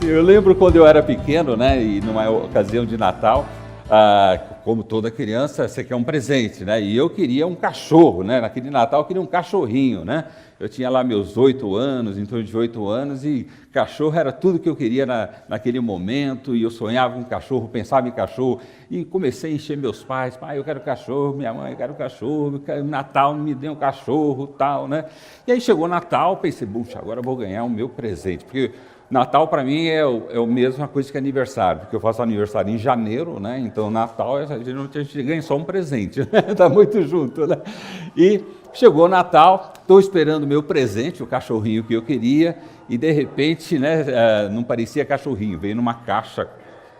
Eu lembro quando eu era pequeno, né, e numa ocasião de Natal, como toda criança, você quer um presente, né? E eu queria um cachorro, né? Naquele Natal eu queria um cachorrinho, né? Eu tinha lá meus 8 anos, em torno de 8 anos, e cachorro era tudo que eu queria naquele momento, e eu sonhava com cachorro, pensava em cachorro, e comecei a encher meus pais, pai, eu quero cachorro, minha mãe, eu quero cachorro, Natal me dê um cachorro, tal, né? E aí chegou Natal, pensei, puxa, agora eu vou ganhar o meu presente, porque Natal para mim é a mesma coisa que aniversário, porque eu faço aniversário em janeiro, né? Então Natal a gente ganha só um presente, né? Tá muito junto, né? E chegou Natal, estou esperando o meu presente, o cachorrinho que eu queria, e de repente, né, não parecia cachorrinho, veio numa caixa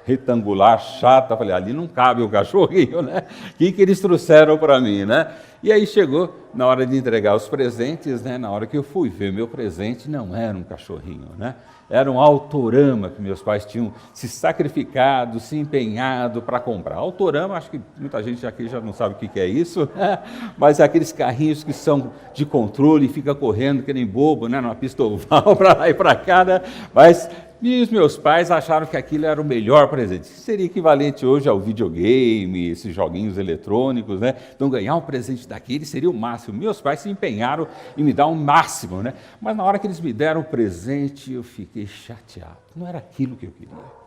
retangular, chata, falei, ali não cabe o cachorrinho, né? O que eles trouxeram para mim, né? E aí chegou na hora de entregar os presentes, né? Na hora que eu fui ver meu presente, não era um cachorrinho, né? Era um Autorama que meus pais tinham se sacrificado, se empenhado para comprar. Autorama, acho que muita gente aqui já não sabe o que é isso, né? Mas é aqueles carrinhos que são de controle e fica correndo que nem bobo, né? Numa pista oval para lá e para cá, né? Mas e os meus pais acharam que aquilo era o melhor presente. Seria equivalente hoje ao videogame, esses joguinhos eletrônicos, né? Então ganhar um presente daquele seria o máximo. Meus pais se empenharam em me dar um máximo, né? Mas na hora que eles me deram o presente, eu fiquei chateado. Não era aquilo que eu queria.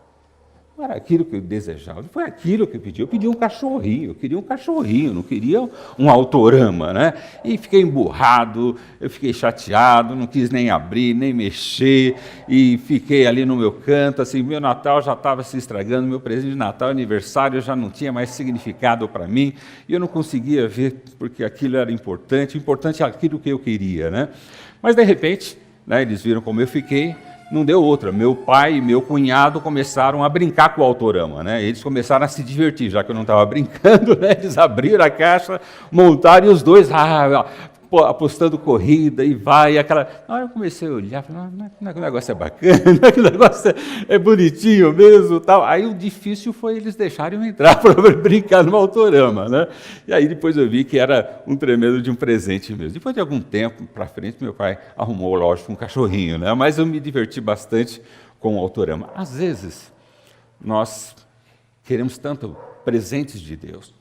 Não era aquilo que eu desejava, não foi aquilo que eu pedi. Eu pedi um cachorrinho, eu queria um cachorrinho, não queria um Autorama, né? E fiquei emburrado, eu fiquei chateado, não quis nem abrir, nem mexer, e fiquei ali no meu canto, assim, meu Natal já estava se estragando, meu presente de Natal, aniversário, já não tinha mais significado para mim, e eu não conseguia ver porque aquilo era importante é aquilo que eu queria, né? Mas, de repente, né, eles viram como eu fiquei, não deu outra. Meu pai e meu cunhado começaram a brincar com o Autorama, né? Eles começaram a se divertir, já que eu não estava brincando, né? Eles abriram a caixa, montaram e os dois apostando corrida e vai, aquela... Na hora eu comecei a olhar, falei, não é que o negócio é bacana, não é que o negócio é bonitinho mesmo, tal. Aí o difícil foi eles deixarem eu entrar para brincar no Autorama, né? E aí depois eu vi que era um tremendo de um presente mesmo. Depois de algum tempo para frente, meu pai arrumou, lógico, um cachorrinho, né? Mas eu me diverti bastante com o Autorama. Às vezes, nós queremos tanto presentes de Deus,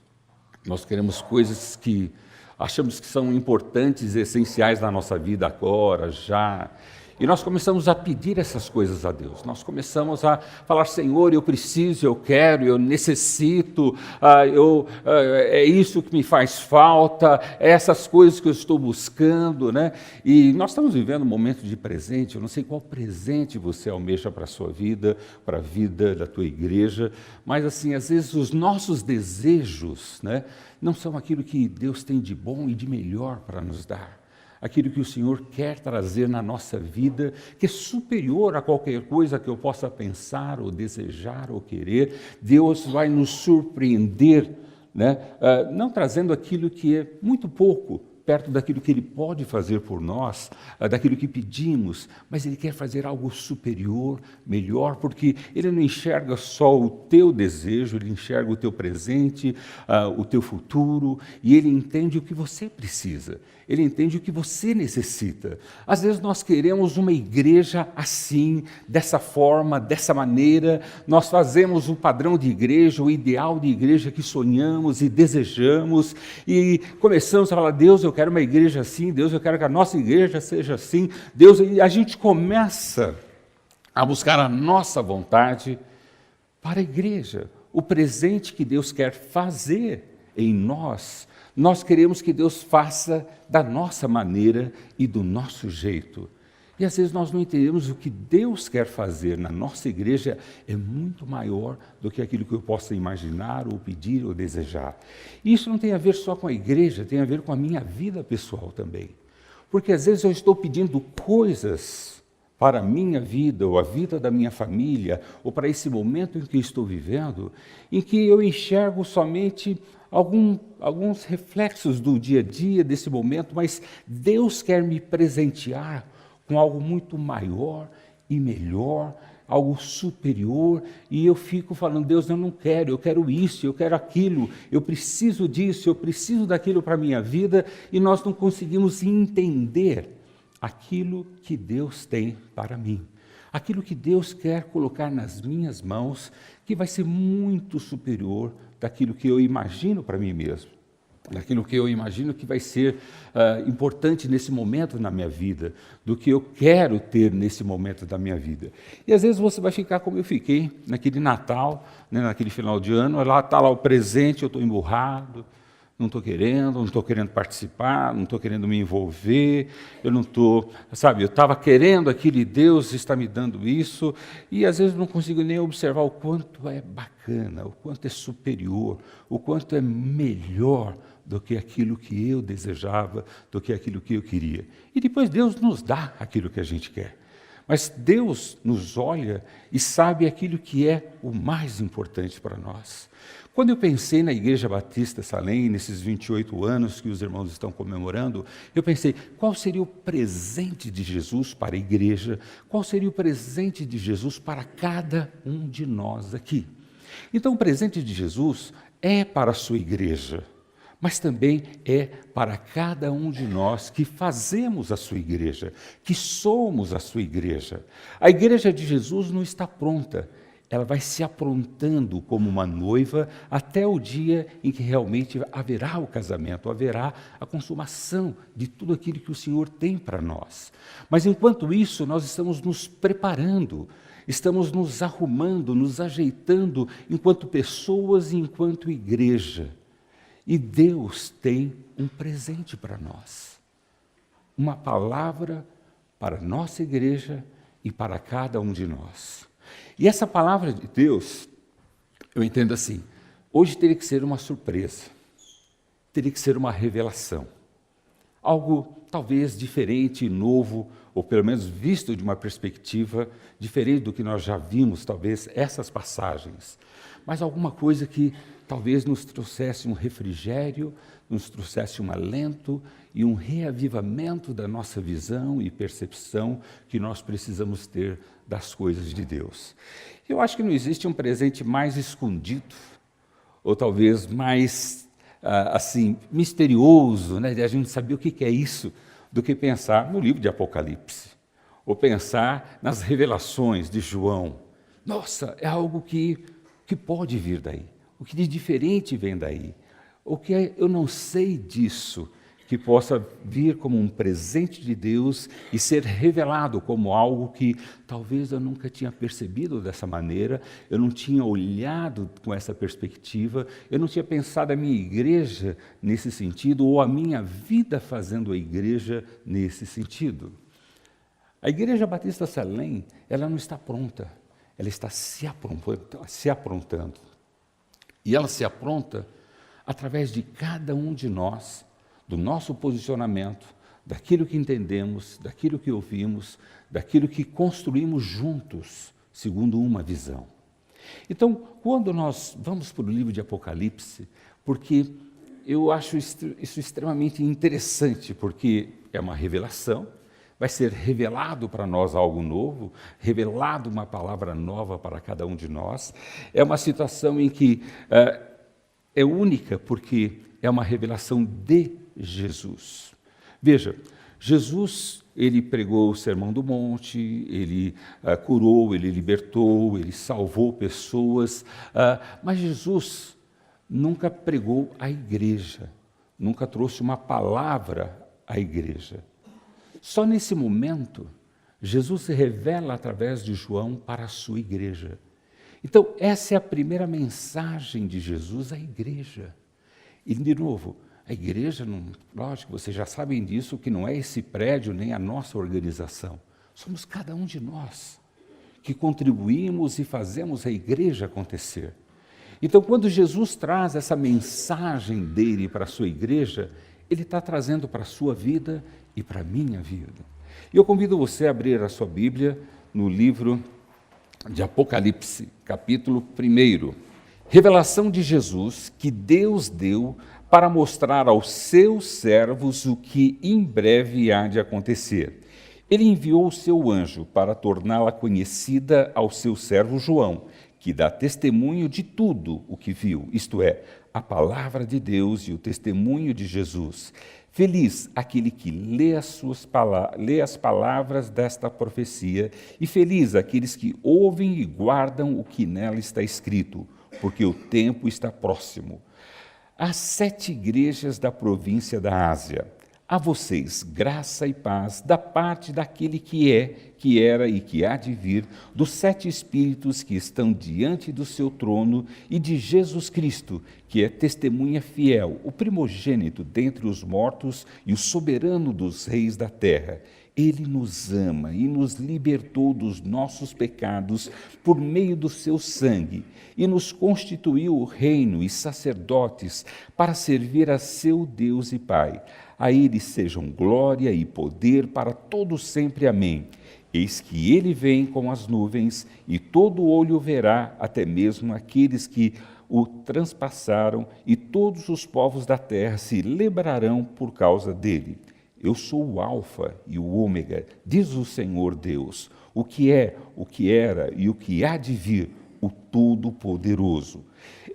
nós queremos coisas que achamos que são importantes e essenciais na nossa vida agora, já. E nós começamos a pedir essas coisas a Deus. Nós começamos a falar, Senhor, eu preciso, eu quero, eu necessito, é isso que me faz falta, é essas coisas que eu estou buscando, né? E nós estamos vivendo um momento de presente, eu não sei qual presente você almeja para a sua vida, para a vida da tua igreja, mas assim, às vezes os nossos desejos, né, não são aquilo que Deus tem de bom e de melhor para nos dar. Aquilo que o Senhor quer trazer na nossa vida, que é superior a qualquer coisa que eu possa pensar, ou desejar, ou querer. Deus vai nos surpreender, né? Não trazendo aquilo que é muito pouco, perto daquilo que Ele pode fazer por nós, daquilo que pedimos, mas Ele quer fazer algo superior, melhor, porque Ele não enxerga só o teu desejo, Ele enxerga o teu presente, o teu futuro, e Ele entende o que você precisa, Ele entende o que você necessita. Às vezes nós queremos uma igreja assim, dessa forma, dessa maneira, nós fazemos o padrão de igreja, o ideal de igreja que sonhamos e desejamos, e começamos a falar, Deus, eu quero uma igreja assim, Deus, eu quero que a nossa igreja seja assim, Deus, e a gente começa a buscar a nossa vontade para a igreja, o presente que Deus quer fazer em nós. Nós queremos que Deus faça da nossa maneira e do nosso jeito. E às vezes nós não entendemos o que Deus quer fazer na nossa igreja é muito maior do que aquilo que eu possa imaginar, ou pedir, ou desejar. E isso não tem a ver só com a igreja, tem a ver com a minha vida pessoal também. Porque às vezes eu estou pedindo coisas para a minha vida, ou a vida da minha família, ou para esse momento em que estou vivendo, em que eu enxergo somente alguns reflexos do dia a dia desse momento, mas Deus quer me presentear com algo muito maior e melhor, algo superior, e eu fico falando, Deus, eu não quero, eu quero isso, eu quero aquilo, eu preciso disso, eu preciso daquilo para a minha vida, e nós não conseguimos entender aquilo que Deus tem para mim. aquilo que Deus quer colocar nas minhas mãos, que vai ser muito superior daquilo que eu imagino para mim mesmo, daquilo que eu imagino que vai ser importante nesse momento na minha vida, do que eu quero ter nesse momento da minha vida. E às vezes você vai ficar como eu fiquei naquele Natal, né, naquele final de ano, lá está lá o presente, eu estou emburrado, não estou querendo participar, não estou querendo me envolver, eu não estou, sabe, eu estava querendo aquilo e Deus está me dando isso, e às vezes não consigo nem observar o quanto é bacana, o quanto é superior, o quanto é melhor do que aquilo que eu desejava, do que aquilo que eu queria. E depois Deus nos dá aquilo que a gente quer. Mas Deus nos olha e sabe aquilo que é o mais importante para nós. Quando eu pensei na Igreja Batista Salem, nesses 28 anos que os irmãos estão comemorando, eu pensei, qual seria o presente de Jesus para a igreja? Qual seria o presente de Jesus para cada um de nós aqui? Então, o presente de Jesus é para a sua igreja, mas também é para cada um de nós que fazemos a sua igreja, que somos a sua igreja. A igreja de Jesus não está pronta, ela vai se aprontando como uma noiva até o dia em que realmente haverá o casamento, haverá a consumação de tudo aquilo que o Senhor tem para nós. Mas enquanto isso, nós estamos nos preparando, estamos nos arrumando, nos ajeitando enquanto pessoas e enquanto igreja. E Deus tem um presente para nós, uma palavra para a nossa igreja e para cada um de nós. E essa palavra de Deus, eu entendo assim, hoje teria que ser uma surpresa, teria que ser uma revelação, algo talvez diferente, novo, ou pelo menos visto de uma perspectiva diferente do que nós já vimos, talvez, essas passagens, mas alguma coisa que talvez nos trouxesse um refrigério, nos trouxesse um alento e um reavivamento da nossa visão e percepção que nós precisamos ter das coisas de Deus. Eu acho que não existe um presente mais escondido, ou talvez mais, assim, misterioso, né, de a gente saber o que é isso, do que pensar no livro de Apocalipse, ou pensar nas revelações de João. Nossa, é algo que pode vir daí. O que de diferente vem daí? O que eu não sei disso, que possa vir como um presente de Deus e ser revelado como algo que talvez eu nunca tinha percebido dessa maneira, eu não tinha olhado com essa perspectiva, eu não tinha pensado a minha igreja nesse sentido, ou a minha vida fazendo a igreja nesse sentido. A Igreja Batista Salem, ela não está pronta, ela está se aprontando. E ela se apronta através de cada um de nós, do nosso posicionamento, daquilo que entendemos, daquilo que ouvimos, daquilo que construímos juntos, segundo uma visão. Então, quando nós vamos para o livro de Apocalipse, porque eu acho isso extremamente interessante, porque é uma revelação, vai ser revelado para nós algo novo, revelado uma palavra nova para cada um de nós. É uma situação em que é única, porque é uma revelação de Jesus. Veja, Jesus, ele pregou o Sermão do Monte, ele curou, ele libertou, ele salvou pessoas, mas Jesus nunca pregou à igreja, nunca trouxe uma palavra à igreja. Só nesse momento, Jesus se revela através de João para a sua igreja. Então, essa é a primeira mensagem de Jesus à igreja. E, de novo, a igreja, lógico, vocês já sabem disso, que não é esse prédio nem a nossa organização. Somos cada um de nós que contribuímos e fazemos a igreja acontecer. Então, quando Jesus traz essa mensagem dele para a sua igreja, ele está trazendo para a sua vida e para a minha vida. E eu convido você a abrir a sua Bíblia no livro de Apocalipse, capítulo 1. Revelação de Jesus que Deus deu para mostrar aos seus servos o que em breve há de acontecer. Ele enviou o seu anjo para torná-la conhecida ao seu servo João, que dá testemunho de tudo o que viu, isto é, a palavra de Deus e o testemunho de Jesus. Feliz aquele que lê as palavras desta profecia, e feliz aqueles que ouvem e guardam o que nela está escrito, porque o tempo está próximo. Às 7 igrejas da província da Ásia, a vocês graça e paz da parte daquele que é, que era e que há de vir, dos 7 Espíritos que estão diante do seu trono e de Jesus Cristo, que é testemunha fiel, o primogênito dentre os mortos e o soberano dos reis da terra. Ele nos ama e nos libertou dos nossos pecados por meio do seu sangue e nos constituiu reino e sacerdotes para servir a seu Deus e Pai. A ele sejam glória e poder para todos sempre. Amém. Eis que ele vem com as nuvens, e todo olho verá, até mesmo aqueles que o transpassaram, e todos os povos da terra se lembrarão por causa dele. Eu sou o Alfa e o Ômega, diz o Senhor Deus, o que é, o que era e o que há de vir, o Todo-Poderoso.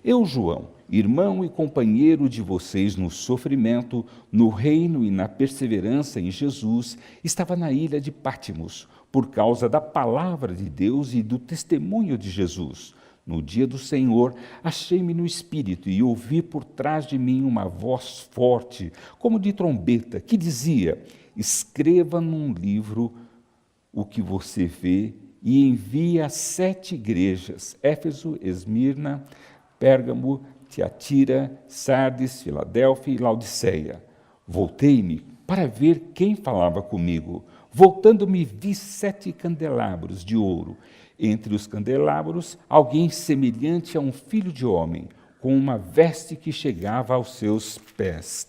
Eu, João, irmão e companheiro de vocês no sofrimento, no reino e na perseverança em Jesus, estava na ilha de Pátimos, por causa da palavra de Deus e do testemunho de Jesus. No dia do Senhor, achei-me no Espírito e ouvi por trás de mim uma voz forte, como de trombeta, que dizia: escreva num livro o que você vê e envie às 7 igrejas, Éfeso, Esmirna, Pérgamo, Tiatira, Sardes, Filadélfia e Laodiceia. Voltei-me para ver quem falava comigo. Voltando-me, vi 7 candelabros de ouro. Entre os candelabros, alguém semelhante a um filho de homem, com uma veste que chegava aos seus pés,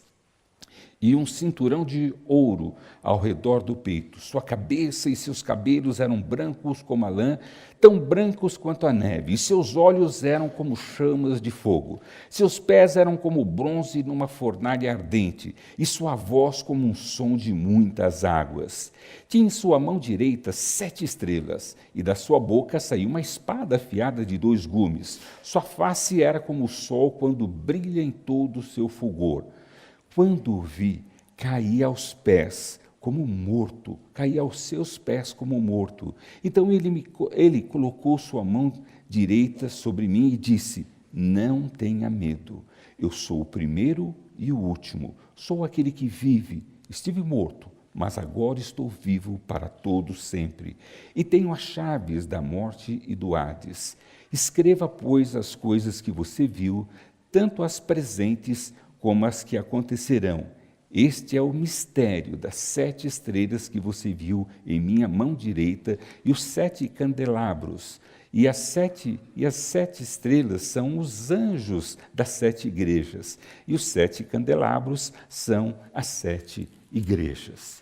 e um cinturão de ouro ao redor do peito. Sua cabeça e seus cabelos eram brancos como a lã, tão brancos quanto a neve, e seus olhos eram como chamas de fogo. Seus pés eram como bronze numa fornalha ardente, e sua voz como um som de muitas águas. Tinha em sua mão direita 7 estrelas, e da sua boca saía uma espada afiada de 2 gumes. Sua face era como o sol quando brilha em todo o seu fulgor. Quando o vi, caí aos pés como morto, caí aos seus pés como morto. Então ele colocou sua mão direita sobre mim e disse: não tenha medo, eu sou o primeiro e o último, sou aquele que vive. Estive morto, mas agora estou vivo para todo sempre, e tenho as chaves da morte e do Hades. Escreva, pois, as coisas que você viu, tanto as presentes como as que acontecerão. Este é o mistério das 7 estrelas que você viu em minha mão direita e os 7 candelabros. E as 7 estrelas são os anjos das 7 igrejas. E os 7 candelabros são as 7 igrejas.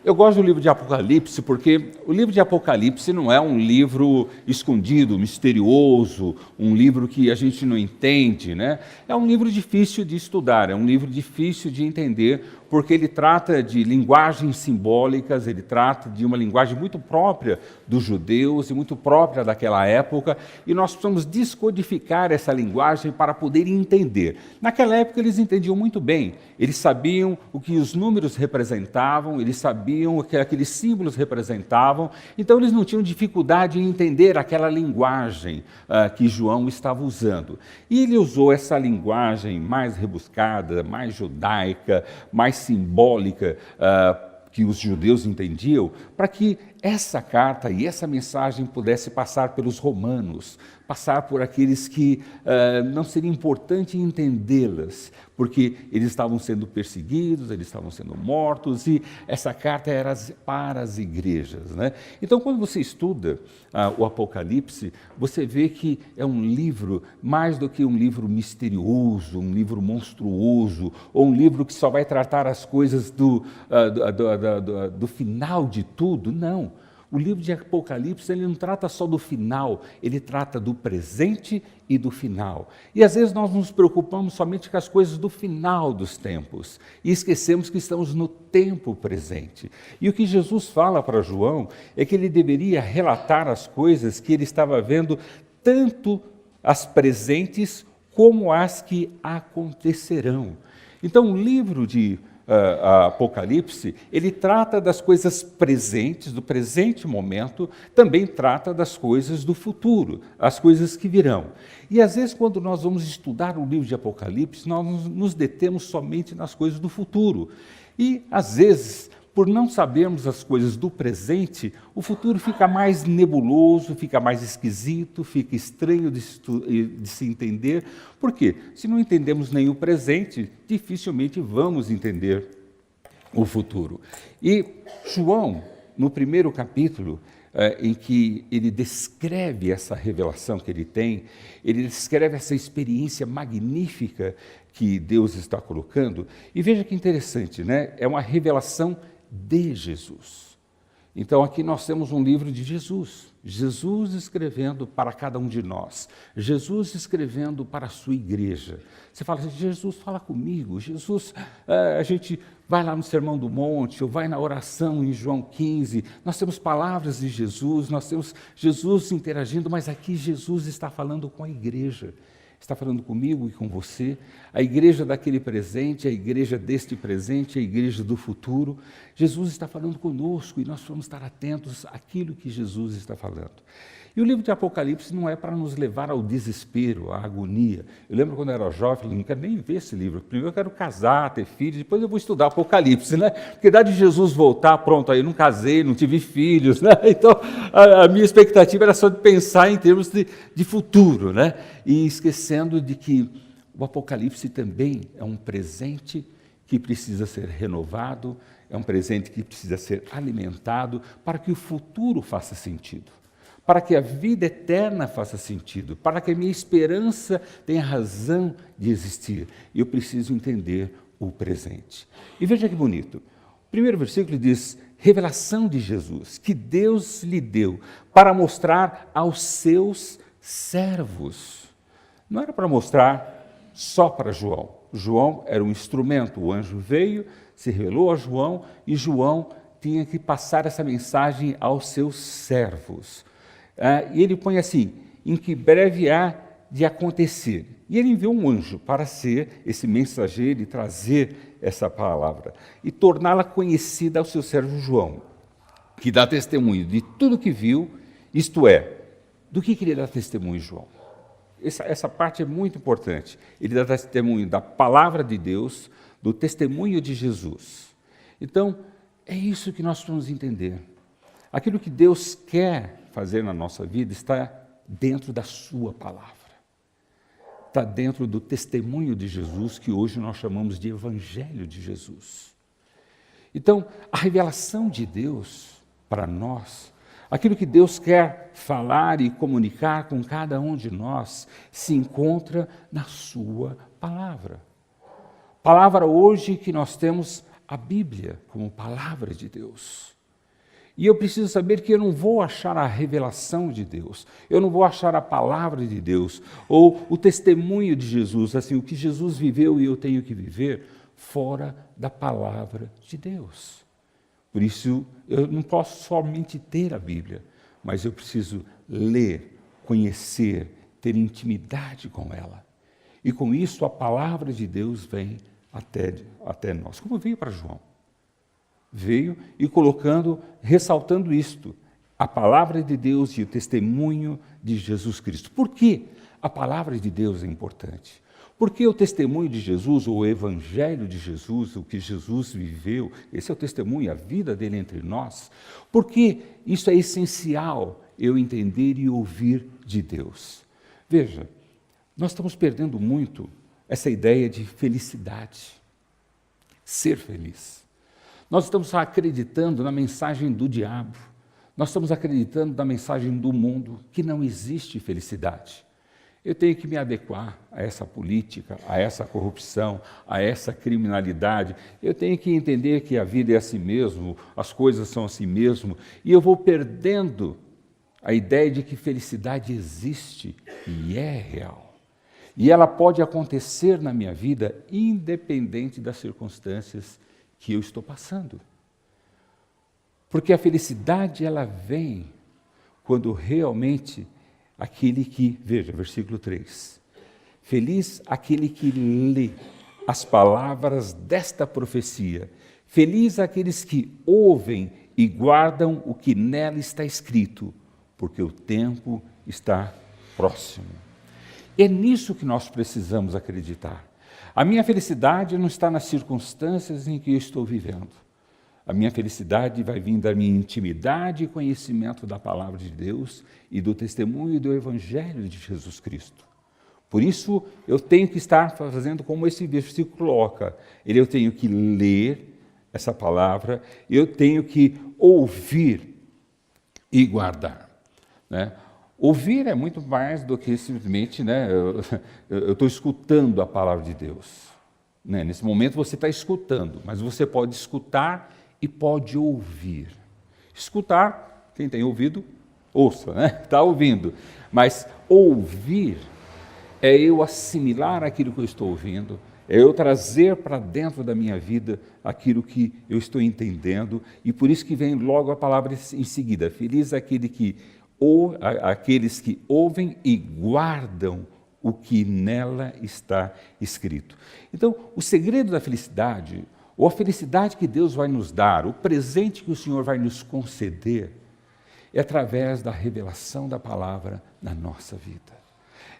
Eu gosto do livro de Apocalipse porque o livro de Apocalipse não é um livro escondido, misterioso, um livro que a gente não entende, né? É um livro difícil de estudar, é um livro difícil de entender, porque ele trata de linguagens simbólicas, ele trata de uma linguagem muito própria dos judeus e muito própria daquela época, e nós precisamos descodificar essa linguagem para poder entender. Naquela época eles entendiam muito bem, eles sabiam o que os números representavam, eles sabiam o que aqueles símbolos representavam, então eles não tinham dificuldade em entender aquela linguagem que João estava usando. E ele usou essa linguagem mais rebuscada, mais judaica, mais simbólica, que os judeus entendiam, para que essa carta e essa mensagem pudesse passar pelos romanos, passar por aqueles que não seria importante entendê-las, porque eles estavam sendo perseguidos, eles estavam sendo mortos, e essa carta era para as igrejas, né? Então, quando você estuda o Apocalipse, você vê que é um livro mais do que um livro misterioso, um livro monstruoso, ou um livro que só vai tratar as coisas do final de tudo. Não. O livro de Apocalipse, ele não trata só do final, ele trata do presente e do final. E às vezes nós nos preocupamos somente com as coisas do final dos tempos e esquecemos que estamos no tempo presente. E o que Jesus fala para João é que ele deveria relatar as coisas que ele estava vendo, tanto as presentes como as que acontecerão. Então, o livro de Apocalipse, ele trata das coisas presentes, do presente momento, também trata das coisas do futuro, as coisas que virão. E às vezes, quando nós vamos estudar o livro de Apocalipse, nós nos detemos somente nas coisas do futuro. E, às vezes, por não sabermos as coisas do presente, o futuro fica mais nebuloso, fica mais esquisito, fica estranho de se entender. Por quê? Se não entendemos nem o presente, dificilmente vamos entender o futuro. E João, no primeiro capítulo, em que ele descreve essa revelação que ele tem, ele descreve essa experiência magnífica que Deus está colocando. E veja que interessante, né? É uma revelação de Jesus. Então aqui nós temos um livro de Jesus, Jesus escrevendo para cada um de nós, Jesus escrevendo para a sua igreja. Você fala assim, Jesus fala comigo, Jesus, a gente vai lá no Sermão do Monte, ou vai na oração em João 15, nós temos palavras de Jesus, nós temos Jesus interagindo, mas aqui Jesus está falando com a igreja. Está falando comigo e com você, a igreja daquele presente, a igreja deste presente, a igreja do futuro. Jesus está falando conosco e nós vamos estar atentos àquilo que Jesus está falando. E o livro de Apocalipse não é para nos levar ao desespero, à agonia. Eu lembro quando eu era jovem, eu não quero nem ver esse livro. Primeiro eu quero casar, ter filhos, depois eu vou estudar Apocalipse, né? Porque a idade de Jesus voltar, pronto, aí eu não casei, não tive filhos, né? Então a minha expectativa era só de pensar em termos de futuro, né? E esquecendo de que o Apocalipse também é um presente que precisa ser renovado, é um presente que precisa ser alimentado para que o futuro faça sentido. Para que a vida eterna faça sentido, para que a minha esperança tenha razão de existir. Eu preciso entender o presente. E veja que bonito. O primeiro versículo diz, revelação de Jesus, que Deus lhe deu para mostrar aos seus servos. Não era para mostrar só para João. João era um instrumento, o anjo veio, se revelou a João e João tinha que passar essa mensagem aos seus servos. E ele põe assim, em que breve há de acontecer. E ele enviou um anjo para ser esse mensageiro e trazer essa palavra e torná-la conhecida ao seu servo João, que dá testemunho de tudo que viu, isto é, do que ele dá testemunho, João? Essa parte é muito importante. Ele dá testemunho da palavra de Deus, do testemunho de Jesus. Então, é isso que nós vamos entender. Aquilo que Deus quer fazer na nossa vida está dentro da sua palavra. Está dentro do testemunho de Jesus, que hoje nós chamamos de Evangelho de Jesus. Então, a revelação de Deus para nós, aquilo que Deus quer falar e comunicar com cada um de nós, se encontra na sua palavra. Palavra hoje que nós temos a Bíblia como palavra de Deus. E eu preciso saber que eu não vou achar a revelação de Deus, eu não vou achar a palavra de Deus, ou o testemunho de Jesus, assim, o que Jesus viveu e eu tenho que viver, fora da palavra de Deus. Por isso, eu não posso somente ter a Bíblia, mas eu preciso ler, conhecer, ter intimidade com ela. E com isso, a palavra de Deus vem até nós, como veio para João. Veio e ressaltando isto, a palavra de Deus e o testemunho de Jesus Cristo. Por que a palavra de Deus é importante? Porque o testemunho de Jesus, ou o evangelho de Jesus, o que Jesus viveu, esse é o testemunho, a vida dele entre nós. Porque isso é essencial, eu entender e ouvir de Deus. Veja, nós estamos perdendo muito essa ideia de felicidade, ser feliz. Nós estamos acreditando na mensagem do diabo, nós estamos acreditando na mensagem do mundo, que não existe felicidade. Eu tenho que me adequar a essa política, a essa corrupção, a essa criminalidade. Eu tenho que entender que a vida é assim mesmo, as coisas são assim mesmo, e eu vou perdendo a ideia de que felicidade existe e é real. E ela pode acontecer na minha vida, independente das circunstâncias que eu estou passando. Porque a felicidade, ela vem quando realmente aquele que, veja, versículo 3, feliz aquele que lê as palavras desta profecia. Feliz aqueles que ouvem e guardam o que nela está escrito, porque o tempo está próximo. É nisso que nós precisamos acreditar. A minha felicidade não está nas circunstâncias em que eu estou vivendo. A minha felicidade vai vir da minha intimidade e conhecimento da palavra de Deus e do testemunho do Evangelho de Jesus Cristo. Por isso, eu tenho que estar fazendo como esse versículo coloca. Eu tenho que ler essa palavra, eu tenho que ouvir e guardar. Né? Ouvir é muito mais do que simplesmente, né, eu estou escutando a palavra de Deus. Né? Nesse momento você está escutando, mas você pode escutar e pode ouvir. Escutar, quem tem ouvido, ouça, né? Está ouvindo. Mas ouvir é eu assimilar aquilo que eu estou ouvindo, é eu trazer para dentro da minha vida aquilo que eu estou entendendo, e por isso que vem logo a palavra em seguida. Feliz aqueles que ouvem e guardam o que nela está escrito. Então, o segredo da felicidade, ou a felicidade que Deus vai nos dar, o presente que o Senhor vai nos conceder, é através da revelação da palavra na nossa vida.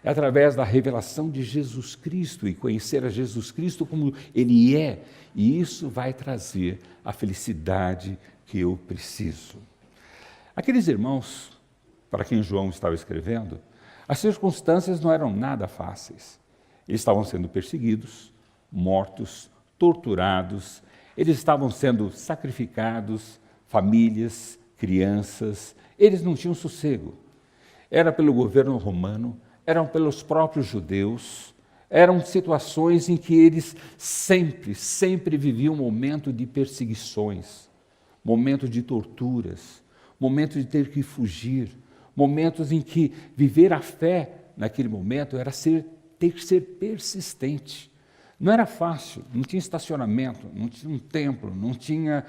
É através da revelação de Jesus Cristo e conhecer a Jesus Cristo como Ele é. E isso vai trazer a felicidade que eu preciso. Aqueles irmãos, para quem João estava escrevendo, as circunstâncias não eram nada fáceis. Eles estavam sendo perseguidos, mortos, torturados, eles estavam sendo sacrificados, famílias, crianças, eles não tinham sossego. Era pelo governo romano, eram pelos próprios judeus, eram situações em que eles sempre viviam um momento de perseguições, momento de torturas, momento de ter que fugir, momentos em que viver a fé naquele momento era ter que ser persistente. Não era fácil, não tinha estacionamento, não tinha um templo, não tinha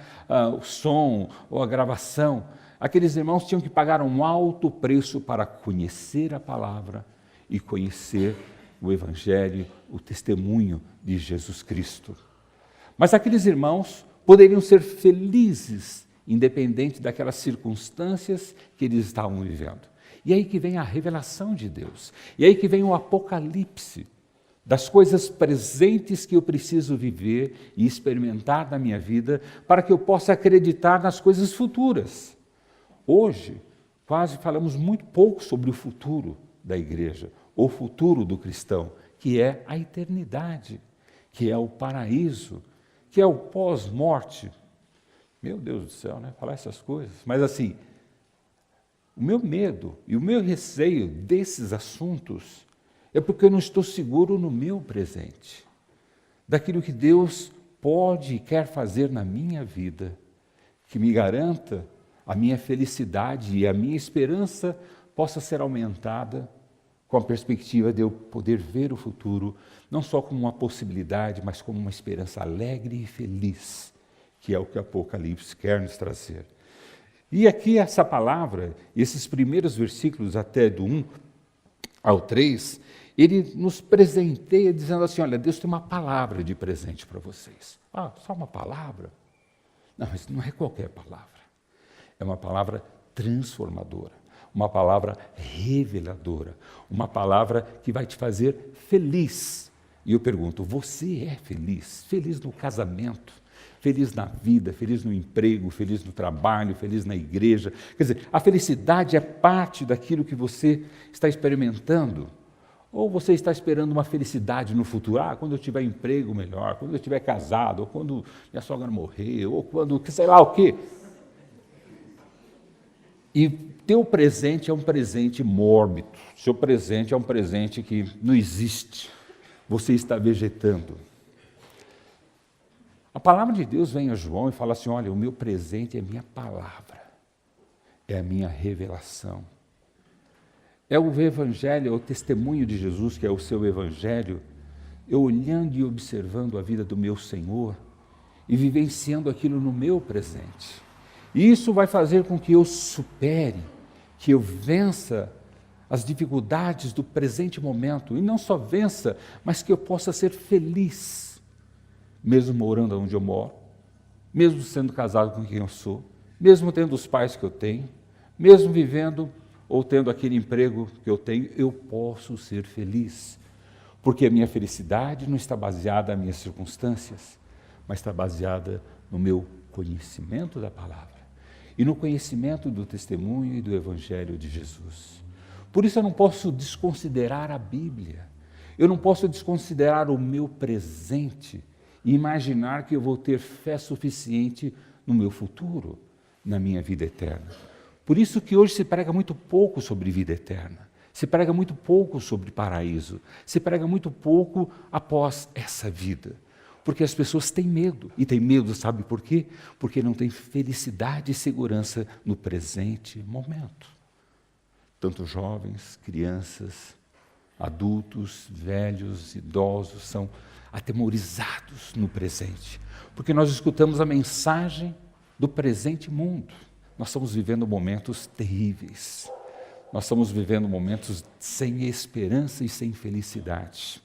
o som ou a gravação. Aqueles irmãos tinham que pagar um alto preço para conhecer a palavra e conhecer o Evangelho, o testemunho de Jesus Cristo. Mas aqueles irmãos poderiam ser felizes, independente daquelas circunstâncias que eles estavam vivendo. E aí que vem a revelação de Deus, e aí que vem o apocalipse das coisas presentes que eu preciso viver e experimentar na minha vida para que eu possa acreditar nas coisas futuras. Hoje, quase falamos muito pouco sobre o futuro da igreja, o futuro do cristão, que é a eternidade, que é o paraíso, que é o pós-morte. Meu Deus do céu, né? Falar essas coisas. Mas assim, o meu medo e o meu receio desses assuntos é porque eu não estou seguro no meu presente, daquilo que Deus pode e quer fazer na minha vida, que me garanta a minha felicidade e a minha esperança possa ser aumentada com a perspectiva de eu poder ver o futuro, não só como uma possibilidade, mas como uma esperança alegre e feliz, que é o que o Apocalipse quer nos trazer. E aqui essa palavra, esses primeiros versículos até do 1 ao 3, ele nos presenteia dizendo assim, olha, Deus tem uma palavra de presente para vocês. Ah, só uma palavra? Não, mas não é qualquer palavra. É uma palavra transformadora, uma palavra reveladora, uma palavra que vai te fazer feliz. E eu pergunto, você é feliz? Feliz no casamento? Feliz na vida, feliz no emprego, feliz no trabalho, feliz na igreja? Quer dizer, a felicidade é parte daquilo que você está experimentando? Ou você está esperando uma felicidade no futuro? Ah, quando eu tiver emprego melhor, quando eu estiver casado, ou quando minha sogra morrer, ou quando, sei lá o quê. E teu presente é um presente mórbido, seu presente é um presente que não existe, você está vegetando. A palavra de Deus vem a João e fala assim, olha, o meu presente é minha palavra, é a minha revelação. É o Evangelho, é o testemunho de Jesus, que é o seu Evangelho, eu olhando e observando a vida do meu Senhor e vivenciando aquilo no meu presente. E isso vai fazer com que eu supere, que eu vença as dificuldades do presente momento, e não só vença, mas que eu possa ser feliz, mesmo morando onde eu moro, mesmo sendo casado com quem eu sou, mesmo tendo os pais que eu tenho, mesmo vivendo ou tendo aquele emprego que eu tenho, eu posso ser feliz. Porque a minha felicidade não está baseada nas minhas circunstâncias, mas está baseada no meu conhecimento da palavra e no conhecimento do testemunho e do Evangelho de Jesus. Por isso eu não posso desconsiderar a Bíblia, eu não posso desconsiderar o meu presente e imaginar que eu vou ter fé suficiente no meu futuro, na minha vida eterna. Por isso que hoje se prega muito pouco sobre vida eterna, se prega muito pouco sobre paraíso, se prega muito pouco após essa vida. Porque as pessoas têm medo, e têm medo, sabe por quê? Porque não têm felicidade e segurança no presente momento. Tanto jovens, crianças, adultos, velhos, idosos são atemorizados no presente, porque nós escutamos a mensagem do presente mundo. Nós estamos vivendo momentos terríveis, nós estamos vivendo momentos sem esperança e sem felicidade.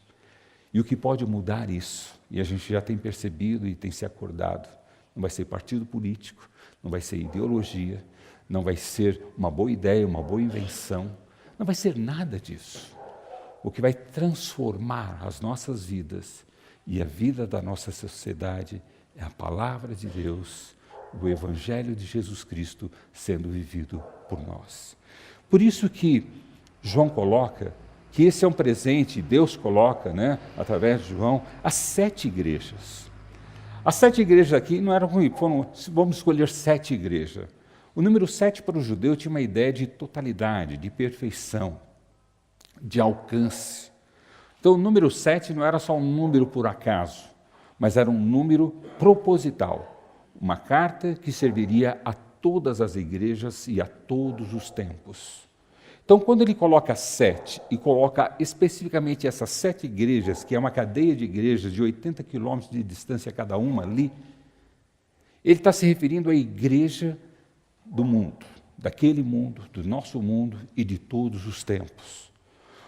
E o que pode mudar isso, e a gente já tem percebido e tem se acordado, não vai ser partido político, não vai ser ideologia, não vai ser uma boa ideia, uma boa invenção, não vai ser nada disso. O que vai transformar as nossas vidas e a vida da nossa sociedade é a palavra de Deus, o Evangelho de Jesus Cristo sendo vivido por nós. Por isso que João coloca que esse é um presente, Deus coloca, através de João, as 7 igrejas. As 7 igrejas aqui não eram ruins, vamos escolher 7 igrejas. O número 7 para o judeu tinha uma ideia de totalidade, de perfeição, de alcance. Então o número 7 não era só um número por acaso, mas era um número proposital. Uma carta que serviria a todas as igrejas e a todos os tempos. Então, quando ele coloca 7 e coloca especificamente essas 7 igrejas, que é uma cadeia de igrejas de 80 quilômetros de distância cada uma ali, ele está se referindo à igreja do mundo, daquele mundo, do nosso mundo e de todos os tempos.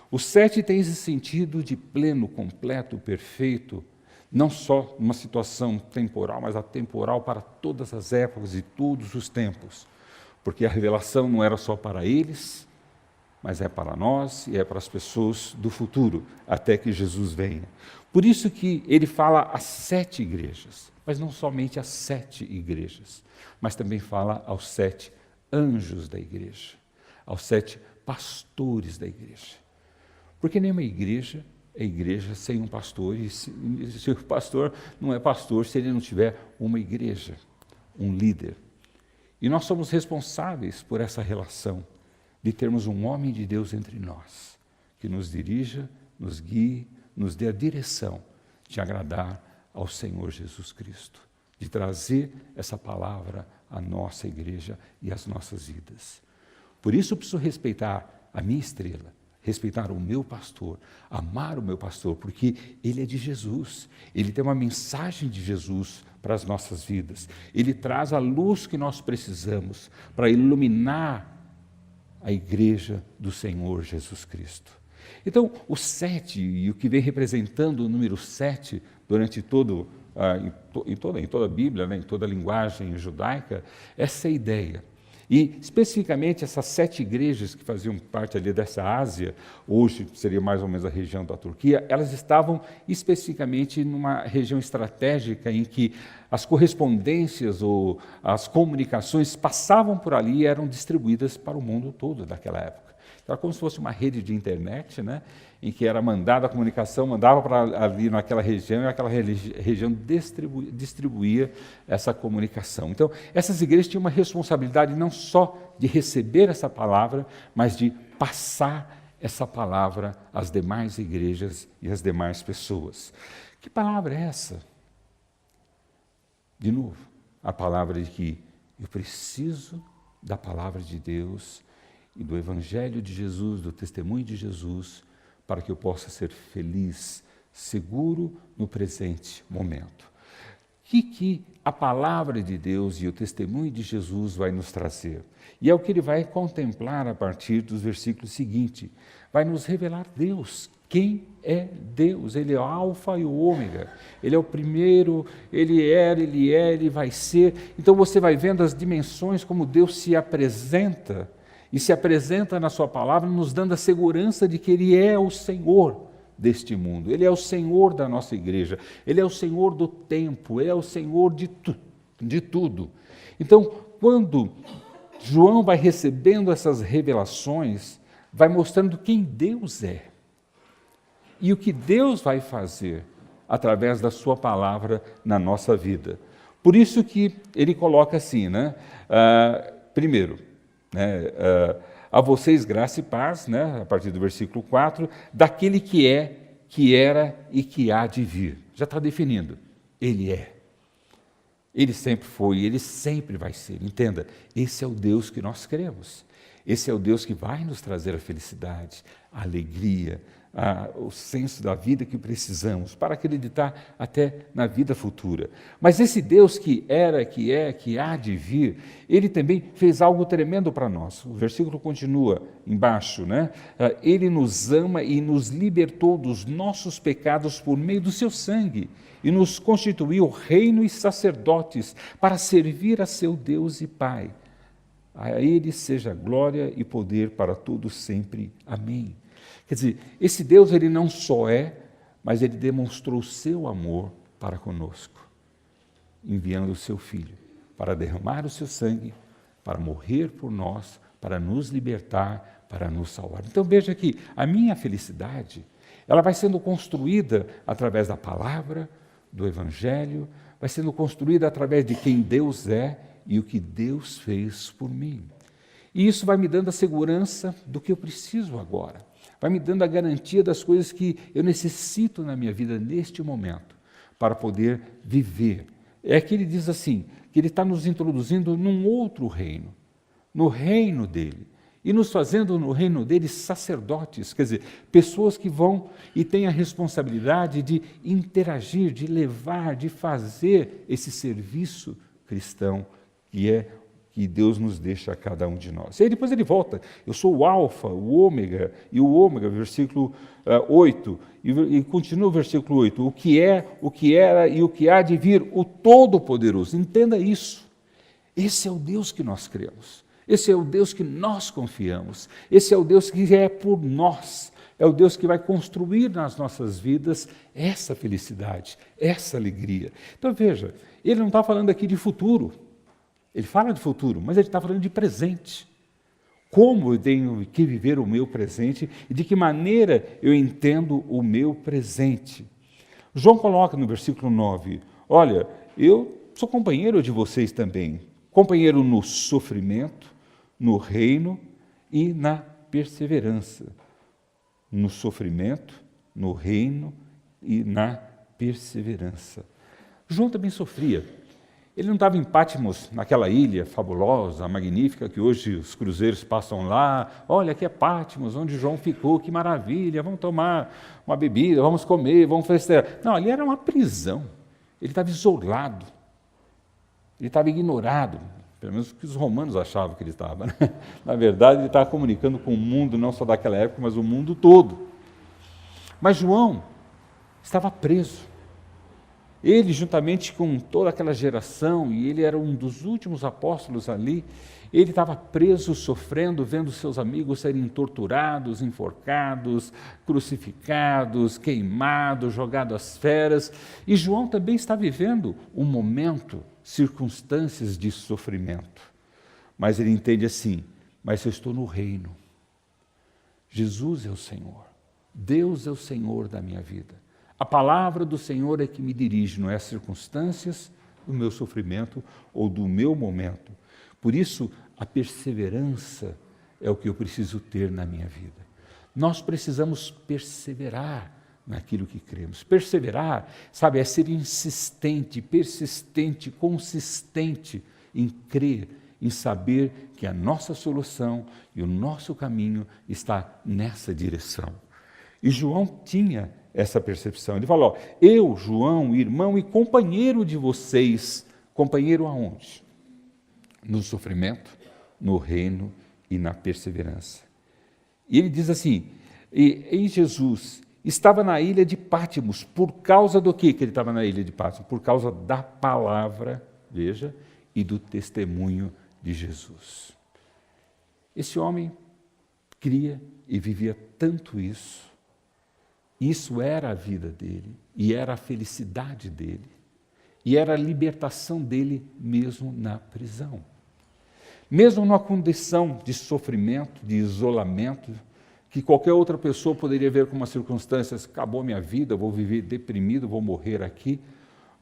O 7 tem esse sentido de pleno, completo, perfeito, não só numa situação temporal, mas atemporal para todas as épocas e todos os tempos, porque a revelação não era só para eles, mas é para nós e é para as pessoas do futuro, até que Jesus venha. Por isso que ele fala as 7 igrejas, mas não somente as 7 igrejas, mas também fala aos 7 anjos da igreja, aos 7 pastores da igreja. Porque nenhuma igreja é igreja sem um pastor, e se o pastor não é pastor se ele não tiver uma igreja, um líder. E nós somos responsáveis por essa relação, de termos um homem de Deus entre nós, que nos dirija, nos guie, nos dê a direção de agradar ao Senhor Jesus Cristo, de trazer essa palavra à nossa igreja e às nossas vidas. Por isso eu preciso respeitar a minha estrela, respeitar o meu pastor, amar o meu pastor, porque ele é de Jesus, ele tem uma mensagem de Jesus para as nossas vidas, ele traz a luz que nós precisamos para iluminar a igreja do Senhor Jesus Cristo. Então, o 7, e o que vem representando o número 7 durante em toda a Bíblia, em toda a linguagem judaica, essa é a ideia. E, especificamente, essas 7 igrejas que faziam parte ali dessa Ásia, hoje seria mais ou menos a região da Turquia, elas estavam especificamente numa região estratégica em que as correspondências ou as comunicações passavam por ali e eram distribuídas para o mundo todo daquela época. Então, era como se fosse uma rede de internet, em que era mandada a comunicação, mandava para ali naquela região, e aquela região distribuía essa comunicação. Então, essas igrejas tinham uma responsabilidade não só de receber essa palavra, mas de passar essa palavra às demais igrejas e às demais pessoas. Que palavra é essa? De novo, a palavra de que eu preciso da palavra de Deus e do Evangelho de Jesus, do testemunho de Jesus, para que eu possa ser feliz, seguro no presente momento. O que a palavra de Deus e o testemunho de Jesus vai nos trazer? E é o que ele vai contemplar a partir dos versículos seguintes. Vai nos revelar Deus, quem é Deus. Ele é o alfa e o ômega. Ele é o primeiro, ele era, ele é, ele vai ser. Então você vai vendo as dimensões como Deus se apresenta, e se apresenta na sua palavra, nos dando a segurança de que Ele é o Senhor deste mundo. Ele é o Senhor da nossa igreja. Ele é o Senhor do tempo. Ele é o Senhor de tudo. Então, quando João vai recebendo essas revelações, vai mostrando quem Deus é e o que Deus vai fazer através da sua palavra na nossa vida. Por isso que ele coloca assim, né? Primeiro, né? A vocês graça e paz, né? A partir do versículo 4, daquele que é, que era e que há de vir. Já está definindo. Ele é. Ele sempre foi, ele sempre vai ser. Entenda, esse é o Deus que nós cremos. Esse é o Deus que vai nos trazer a felicidade, a alegria, o senso da vida que precisamos para acreditar até na vida futura. Mas esse Deus que era, que é, que há de vir, ele também fez algo tremendo para nós. O versículo continua embaixo, né? Ele nos ama e nos libertou dos nossos pecados por meio do seu sangue e nos constituiu reino e sacerdotes para servir a seu Deus e Pai. A Ele seja glória e poder para todos sempre. Amém. Quer dizer, esse Deus, Ele não só é, mas Ele demonstrou o seu amor para conosco, enviando o seu Filho para derramar o seu sangue, para morrer por nós, para nos libertar, para nos salvar. Então veja que a minha felicidade, ela vai sendo construída através da palavra, do Evangelho, vai sendo construída através de quem Deus é e o que Deus fez por mim. E isso vai me dando a segurança do que eu preciso agora. Vai me dando a garantia das coisas que eu necessito na minha vida neste momento, para poder viver. É que ele diz assim, que ele está nos introduzindo num outro reino, no reino dele, e nos fazendo no reino dele sacerdotes, quer dizer, pessoas que vão e têm a responsabilidade de interagir, de levar, de fazer esse serviço cristão que Deus nos deixa a cada um de nós. E aí depois ele volta, eu sou o alfa, o ômega, e o ômega, versículo 8, e continua o versículo 8, o que é, o que era e o que há de vir, o Todo-Poderoso. Entenda isso. Esse é o Deus que nós cremos. Esse é o Deus que nós confiamos. Esse é o Deus que é por nós. É o Deus que vai construir nas nossas vidas essa felicidade, essa alegria. Então veja, ele não está falando aqui de futuro. Ele fala de futuro, mas ele está falando de presente. Como eu tenho que viver o meu presente e de que maneira eu entendo o meu presente. João coloca no versículo 9, olha, eu sou companheiro de vocês também, companheiro no sofrimento, no reino e na perseverança. No sofrimento, no reino e na perseverança. João também sofria. Ele não estava em Patmos, naquela ilha fabulosa, magnífica, que hoje os cruzeiros passam lá. Olha, aqui é Patmos, onde João ficou, que maravilha, vamos tomar uma bebida, vamos comer, vamos festejar. Não, ali era uma prisão. Ele estava isolado. Ele estava ignorado, pelo menos o que os romanos achavam que ele estava. Né? Na verdade, ele estava comunicando com o mundo, não só daquela época, mas o mundo todo. Mas João estava preso. Ele, juntamente com toda aquela geração, e ele era um dos últimos apóstolos ali, ele estava preso, sofrendo, vendo seus amigos serem torturados, enforcados, crucificados, queimados, jogados às feras. E João também está vivendo um momento, circunstâncias de sofrimento. Mas ele entende assim, mas eu estou no reino. Jesus é o Senhor. Deus é o Senhor da minha vida. A palavra do Senhor é que me dirige, não é as circunstâncias do meu sofrimento ou do meu momento. Por isso, a perseverança é o que eu preciso ter na minha vida. Nós precisamos perseverar naquilo que cremos. Perseverar, sabe, é ser insistente, persistente, consistente em crer, em saber que a nossa solução e o nosso caminho está nessa direção. E João tinha essa percepção. Ele falou, eu, João, irmão e companheiro de vocês, companheiro aonde? No sofrimento, no reino e na perseverança. E ele diz assim, e em Jesus, estava na ilha de Pátimos. Por causa do que ele estava na ilha de Pátimos? Por causa da palavra, veja, e do testemunho de Jesus. Esse homem cria e vivia tanto isso. Isso era a vida dele, e era a felicidade dele, e era a libertação dele mesmo na prisão. Mesmo numa condição de sofrimento, de isolamento, que qualquer outra pessoa poderia ver como uma circunstância, acabou minha vida, vou viver deprimido, vou morrer aqui.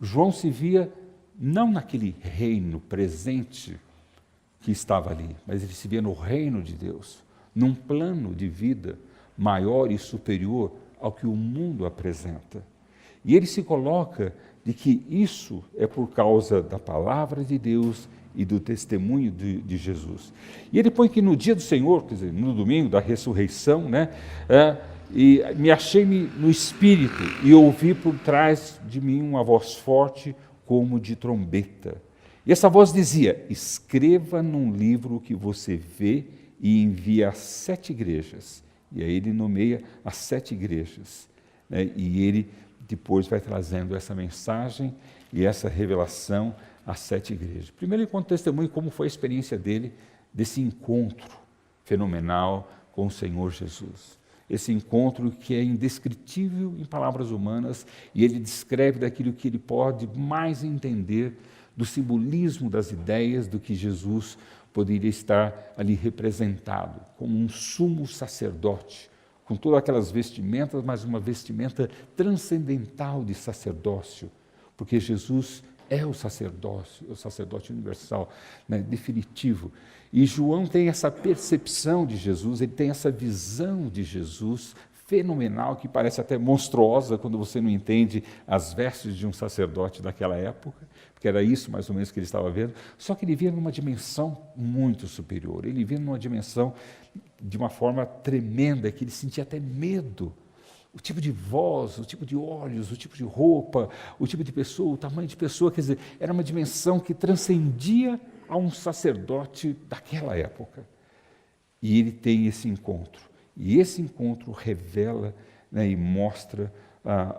João se via não naquele reino presente que estava ali, mas ele se via no reino de Deus, num plano de vida maior e superior ao que o mundo apresenta. E ele se coloca de que isso é por causa da palavra de Deus e do testemunho de Jesus. E ele põe que no dia do Senhor, quer dizer, no domingo da ressurreição, né, e me achei-me no Espírito e ouvi por trás de mim uma voz forte como de trombeta. E essa voz dizia: escreva num livro o que você vê e envie às 7 igrejas. E aí ele nomeia as 7 igrejas, né? E ele depois vai trazendo essa mensagem e essa revelação às 7 igrejas. Primeiro ele conta testemunho como foi a experiência dele, desse encontro fenomenal com o Senhor Jesus. Esse encontro que é indescritível em palavras humanas, e ele descreve daquilo que ele pode mais entender do simbolismo das ideias do que Jesus poderia estar ali representado, como um sumo sacerdote, com todas aquelas vestimentas, mas uma vestimenta transcendental de sacerdócio, porque Jesus é o sacerdote universal, né, definitivo. E João tem essa percepção de Jesus, ele tem essa visão de Jesus fenomenal, que parece até monstruosa quando você não entende as vestes de um sacerdote daquela época, porque era isso mais ou menos que ele estava vendo, só que ele via numa dimensão muito superior, ele via numa dimensão de uma forma tremenda, que ele sentia até medo. O tipo de voz, o tipo de olhos, o tipo de roupa, o tipo de pessoa, o tamanho de pessoa, quer dizer, era uma dimensão que transcendia a um sacerdote daquela época. E ele tem esse encontro. E esse encontro revela, né, e mostra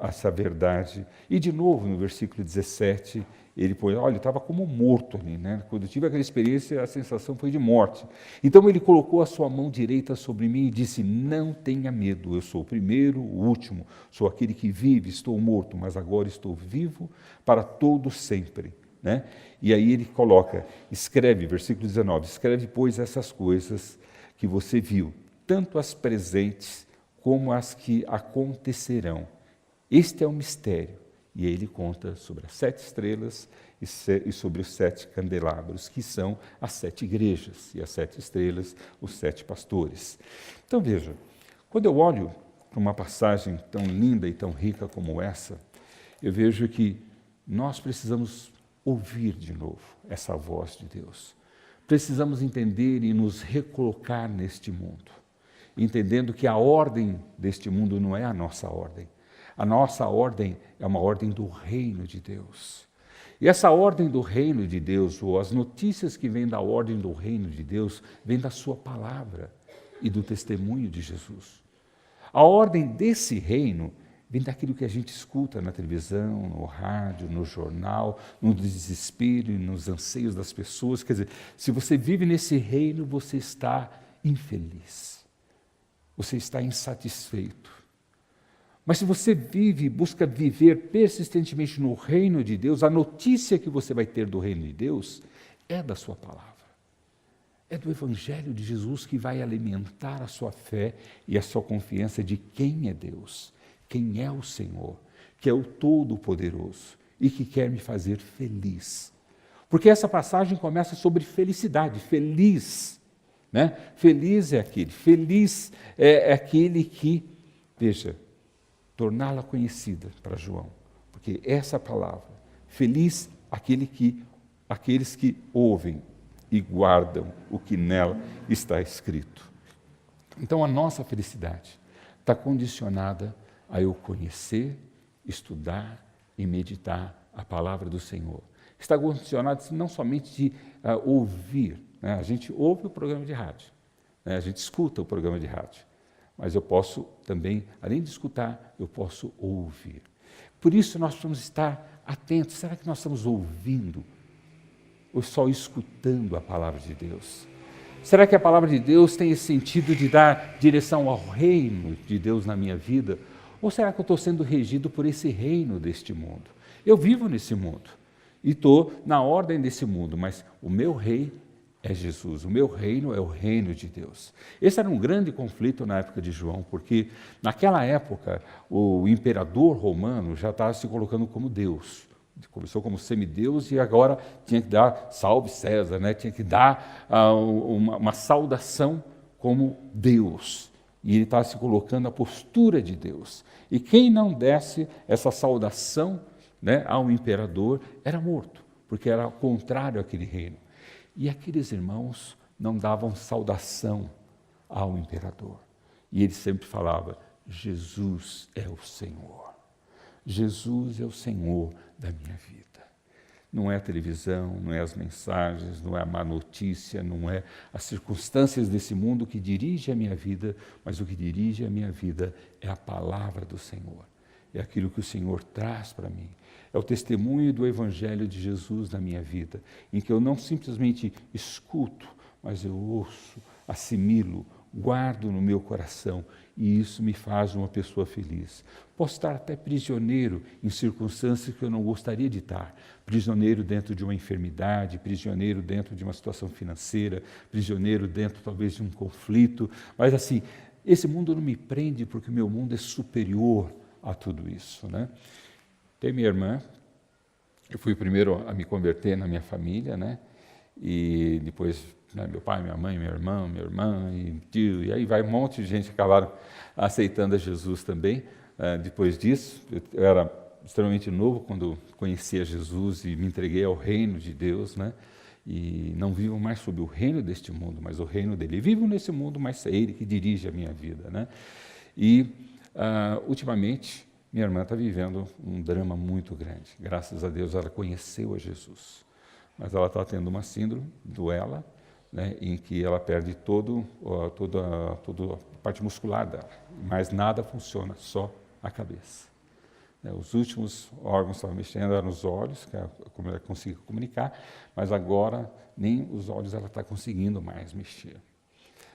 essa verdade. E de novo, no versículo 17, ele põe, olha, eu estava como morto ali, né? Quando eu tive aquela experiência, a sensação foi de morte. Então ele colocou a sua mão direita sobre mim e disse: não tenha medo, eu sou o primeiro, o último, sou aquele que vive, estou morto, mas agora estou vivo para todo sempre. Né? E aí ele coloca, escreve, versículo 19, escreve, pois, essas coisas que você viu, tanto as presentes como as que acontecerão. Este é o mistério. E aí ele conta sobre as 7 estrelas e sobre os 7 candelabros, que são as 7 igrejas, e as 7 estrelas, os 7 pastores. Então veja, quando eu olho para uma passagem tão linda e tão rica como essa, eu vejo que nós precisamos ouvir de novo essa voz de Deus. Precisamos entender e nos recolocar neste mundo, entendendo que a ordem deste mundo não é a nossa ordem. A nossa ordem é uma ordem do reino de Deus. E essa ordem do reino de Deus, ou as notícias que vêm da ordem do reino de Deus, vêm da sua palavra e do testemunho de Jesus. A ordem desse reino vem daquilo que a gente escuta na televisão, no rádio, no jornal, no desespero e nos anseios das pessoas. Quer dizer, se você vive nesse reino, você está infeliz. Você está insatisfeito. Mas se você vive e busca viver persistentemente no reino de Deus, a notícia que você vai ter do reino de Deus é da sua palavra. É do Evangelho de Jesus que vai alimentar a sua fé e a sua confiança de quem é Deus, quem é o Senhor, que é o Todo-Poderoso e que quer me fazer feliz. Porque essa passagem começa sobre felicidade, feliz, né? Feliz é aquele que, veja, torná-la conhecida para João, porque essa palavra, feliz aqueles que ouvem e guardam o que nela está escrito. Então a nossa felicidade está condicionada a eu conhecer, estudar e meditar a palavra do Senhor. Está condicionada não somente de ouvir, né? A gente ouve o programa de rádio, né? A gente escuta o programa de rádio, mas eu posso também, além de escutar, eu posso ouvir. Por isso nós precisamos estar atentos. Será que nós estamos ouvindo ou só escutando a palavra de Deus? Será que a palavra de Deus tem esse sentido de dar direção ao reino de Deus na minha vida? Ou será que eu estou sendo regido por esse reino deste mundo? Eu vivo nesse mundo e estou na ordem desse mundo, mas o meu rei é Jesus, o meu reino é o reino de Deus. Esse era um grande conflito na época de João, porque naquela época o imperador romano já estava se colocando como Deus. Começou como semideus e agora tinha que dar salve César, né? Tinha que dar uma saudação como Deus. E ele estava se colocando na postura de Deus. E quem não desse essa saudação, né, ao imperador era morto, porque era contrário àquele reino. E aqueles irmãos não davam saudação ao imperador. E ele sempre falava, Jesus é o Senhor. Jesus é o Senhor da minha vida. Não é a televisão, não é as mensagens, não é a má notícia, não é as circunstâncias desse mundo que dirige a minha vida, mas o que dirige a minha vida é a palavra do Senhor. É aquilo que o Senhor traz para mim. É o testemunho do Evangelho de Jesus na minha vida, em que eu não simplesmente escuto, mas eu ouço, assimilo, guardo no meu coração, e isso me faz uma pessoa feliz. Posso estar até prisioneiro em circunstâncias que eu não gostaria de estar. Prisioneiro dentro de uma enfermidade, prisioneiro dentro de uma situação financeira, prisioneiro dentro talvez de um conflito, mas assim, esse mundo não me prende porque o meu mundo é superior a tudo isso, né? Tem minha irmã, eu fui o primeiro a me converter na minha família, né? E depois, né, meu pai, minha mãe, meu irmão, minha irmã, e tio, e aí vai um monte de gente que acabaram aceitando a Jesus também. Depois disso, eu era extremamente novo quando conheci a Jesus e me entreguei ao reino de Deus, né? E não vivo mais sob o reino deste mundo, mas o reino dele. Eu vivo nesse mundo, mas é ele que dirige a minha vida, né? E, ultimamente, minha irmã está vivendo um drama muito grande. Graças a Deus ela conheceu a Jesus. Mas ela está tendo uma síndrome, doela, né, em que ela perde toda a parte muscular dela. Mas nada funciona, só a cabeça. Os últimos órgãos que estavam mexendo eram os olhos, que como ela conseguia comunicar, mas agora nem os olhos ela está conseguindo mais mexer.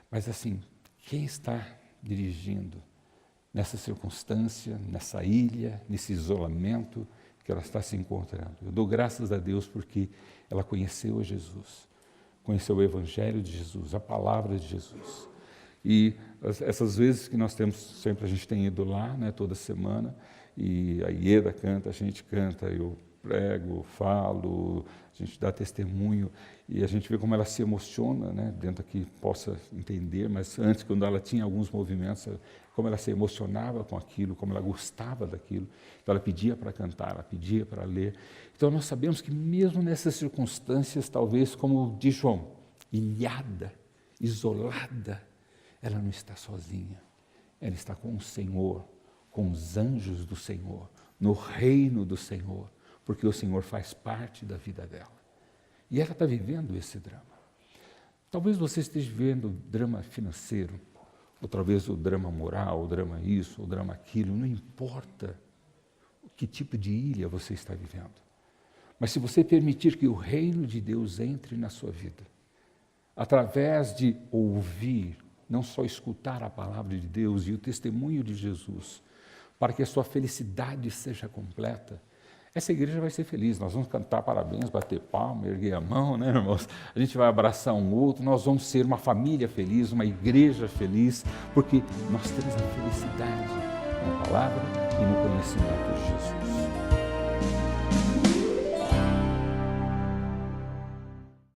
Mas assim, quem está dirigindo nessa circunstância, nessa ilha, nesse isolamento que ela está se encontrando? Eu dou graças a Deus porque ela conheceu a Jesus, conheceu o Evangelho de Jesus, a palavra de Jesus. E essas vezes que nós temos, sempre a gente tem ido lá, né, toda semana, e a Ieda canta, a gente canta, eu prego, falo, a gente dá testemunho, e a gente vê como ela se emociona, né, dentro aqui possa entender, mas antes, quando ela tinha alguns movimentos, como ela se emocionava com aquilo, como ela gostava daquilo, então ela pedia para cantar, ela pedia para ler. Então nós sabemos que mesmo nessas circunstâncias, talvez como diz João, ilhada, isolada, ela não está sozinha, ela está com o Senhor, com os anjos do Senhor, no reino do Senhor, porque o Senhor faz parte da vida dela. E ela está vivendo esse drama. Talvez você esteja vivendo drama financeiro, ou talvez o drama moral, o drama isso, o drama aquilo, não importa que tipo de ilha você está vivendo. Mas se você permitir que o reino de Deus entre na sua vida, através de ouvir, não só escutar a palavra de Deus e o testemunho de Jesus, para que a sua felicidade seja completa, essa igreja vai ser feliz. Nós vamos cantar parabéns, bater palma, erguer a mão, né, irmãos? A gente vai abraçar um outro, nós vamos ser uma família feliz, uma igreja feliz, porque nós temos a felicidade na palavra e no conhecimento de Jesus.